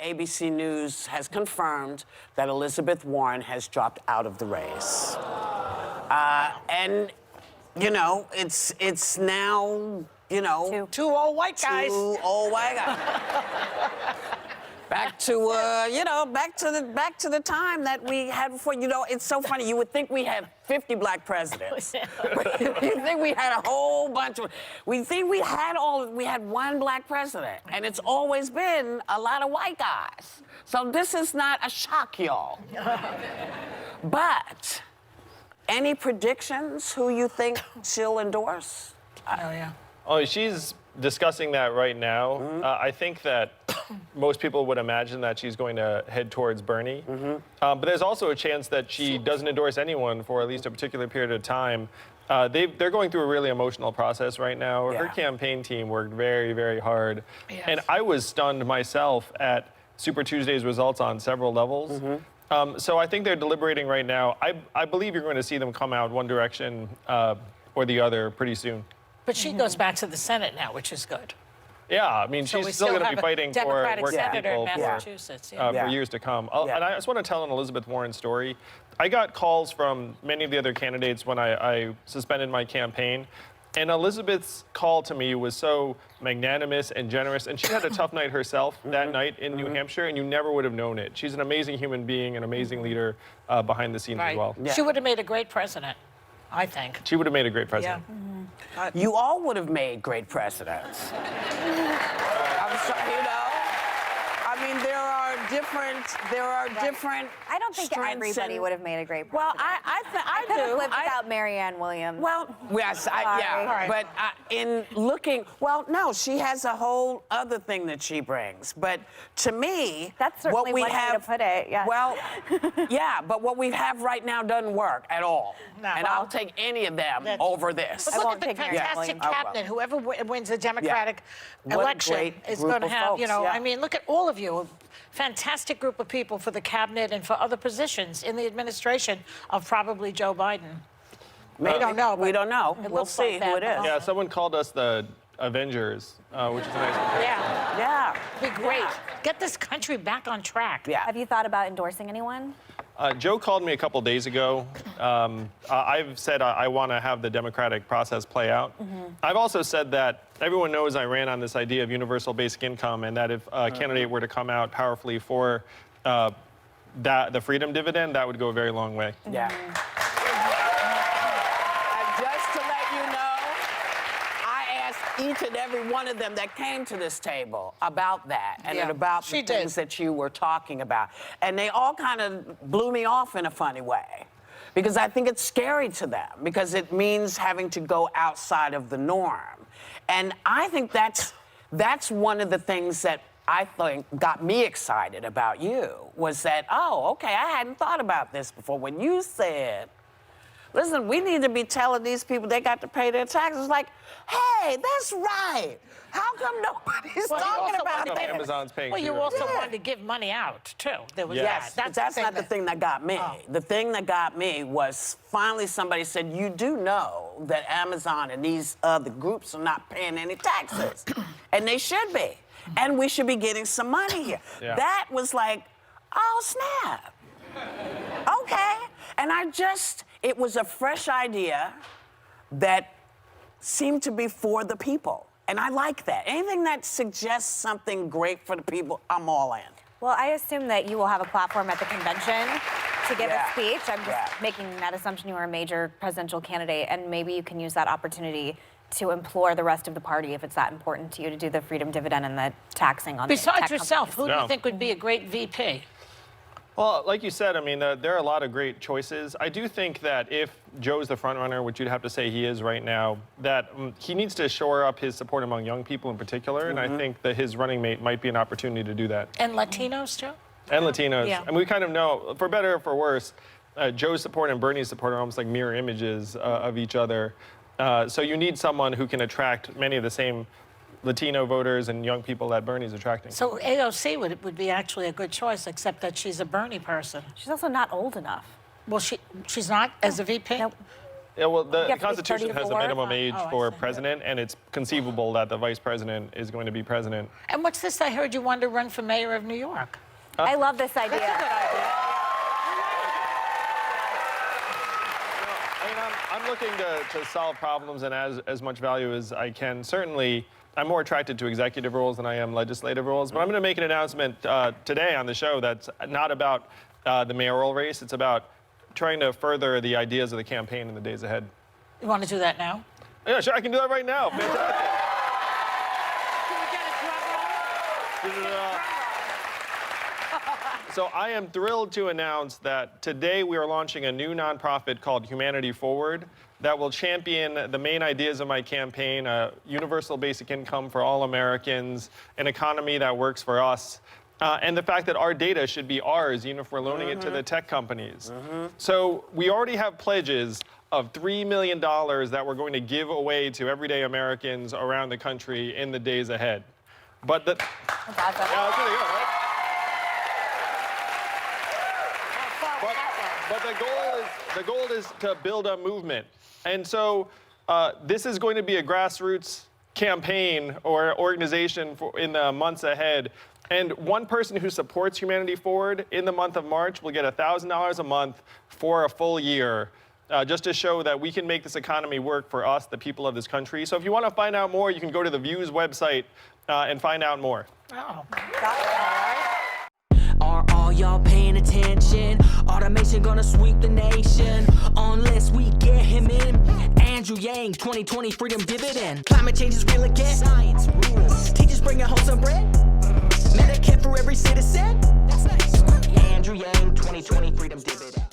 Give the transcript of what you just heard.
ABC News has confirmed that Elizabeth Warren has dropped out of the race. And, you know, it's now, you know... Two old white guys. Two old white guys. Back to, you know, back to the time that we had before. You know, it's so funny. You would think we had 50 black presidents. You think we had a whole bunch of... We think we had one black president. And it's always been a lot of white guys. So this is not a shock, y'all. But any predictions who you think she'll endorse? Oh, she's discussing that right now. I think that most people would imagine that she's going to head towards Bernie. But there's also a chance that she doesn't endorse anyone for at least a particular period of time. They're going through a really emotional process right now. Her campaign team worked very, very hard. And I was stunned myself at Super Tuesday's results on several levels. So I think they're deliberating right now. I believe you're going to see them come out one direction or the other pretty soon. But she goes back to the Senate now, which is good. Yeah, I mean, So we she's still going to be fighting for Democratic working senator people in Massachusetts. for years to come. And I just want to tell an Elizabeth Warren story. I got calls from many of the other candidates when I suspended my campaign. And Elizabeth's call to me was so magnanimous and generous. And she had a tough night herself that night in New Hampshire, and you never would have known it. She's an amazing human being, an amazing leader behind the scenes as well. She would have made a great president, I think. She would have made a great president. You all would have made great presidents. I'm sorry, you know. I mean, there are different. I don't think everybody would have made a great president. Well, I could have do. lived without Marianne Williams. Well, yes, yeah. But in looking, well, no, she has a whole other thing that she brings. But to me, that's certainly what we one have, way to put it. Yeah. Well, yeah, but what we have right now doesn't work at all. No, and I'll take any of them over this. But look at the fantastic cabinet. Whoever wins the Democratic election is going to have, you know, I mean, look at all of you. Fantastic group of people for the cabinet and for other positions in the administration of probably Joe Biden. We don't know. We don't know. We'll see who it is. Yeah, someone called us the Avengers, which is a nice comparison. Yeah. Be great. Get this country back on track. Yeah. Have you thought about endorsing anyone? Joe called me a couple days ago. I've said I want to have the democratic process play out. I've also said that everyone knows I ran on this idea of universal basic income, and that if a candidate were to come out powerfully for the freedom dividend, that would go a very long way. Yeah. And just to let you know, I asked each and every one of them that came to this table about that and about the things that you were talking about. And they all kind of blew me off in a funny way. Because I think it's scary to them, because it means having to go outside of the norm. And I think that's one of the things that I think got me excited about you, was that, oh, okay, I hadn't thought about this before. When you said, listen, we need to be telling these people they got to pay their taxes, like, hey, that's right. How come nobody's talking about it? Amazon's paying. Well, you also wanted to give money out, too. There was but that's not the thing that got me. The thing that got me was finally somebody said, you do know that Amazon and these other groups are not paying any taxes. And they should be. And we should be getting some money here. That was like, oh, snap. Okay. And it was a fresh idea that seemed to be for the people. And I like that. Anything that suggests something great for the people, I'm all in. Well, I assume that you will have a platform at the convention to give a speech. I'm just making that assumption you are a major presidential candidate, and maybe you can use that opportunity to implore the rest of the party, if it's that important to you, to do the freedom dividend and the taxing on Besides yourself, who do you think would be a great VP? Well, like you said, I mean, there are a lot of great choices. I do think that if Joe's the front runner, which you'd have to say he is right now, that he needs to shore up his support among young people in particular, and I think that his running mate might be an opportunity to do that. And Latinos, too? And Latinos. Yeah. And we kind of know, for better or for worse, Joe's support and Bernie's support are almost like mirror images of each other. So you need someone who can attract many of the same Latino voters and young people that Bernie's attracting. So AOC would be actually a good choice, except that she's a Bernie person. She's also not old enough. Well, she's not as a VP? Nope. Yeah, well, the have to be Constitution 30 to has a four? minimum age I for see. president, and it's conceivable that the vice president is going to be president. And what's this? I heard you wanted to run for mayor of New York. I love this idea. I mean, I'm looking to solve problems and add as much value as I can. Certainly, I'm more attracted to executive roles than I am legislative roles, but I'm going to make an announcement today on the show that's not about the mayoral race. It's about trying to further the ideas of the campaign in the days ahead. You want to do that now? Yeah, sure, I can do that right now. Fantastic. Can we get a drum roll? So I am thrilled to announce that today we are launching a new nonprofit called Humanity Forward that will champion the main ideas of my campaign: a universal basic income for all Americans, an economy that works for us, and the fact that our data should be ours, even if we're loaning it to the tech companies. So we already have pledges of $3 million that we're going to give away to everyday Americans around the country in the days ahead. But That's awesome. yeah, that's really good, right? But the goal is to build a movement. And so this is going to be a grassroots campaign or organization in the months ahead. And one person who supports Humanity Forward in the month of March will get $1,000 a month for a full year, just to show that we can make this economy work for us, the people of this country. So if you want to find out more, you can go to the Views website and find out more. Oh. Are all y'all paying attention? Automation gonna sweep the nation unless we get him in. Andrew Yang, 2020 freedom dividend. Climate change is real again. Science rules. Teachers bringing home some bread. Medicare for every citizen. Andrew Yang, 2020 freedom dividend.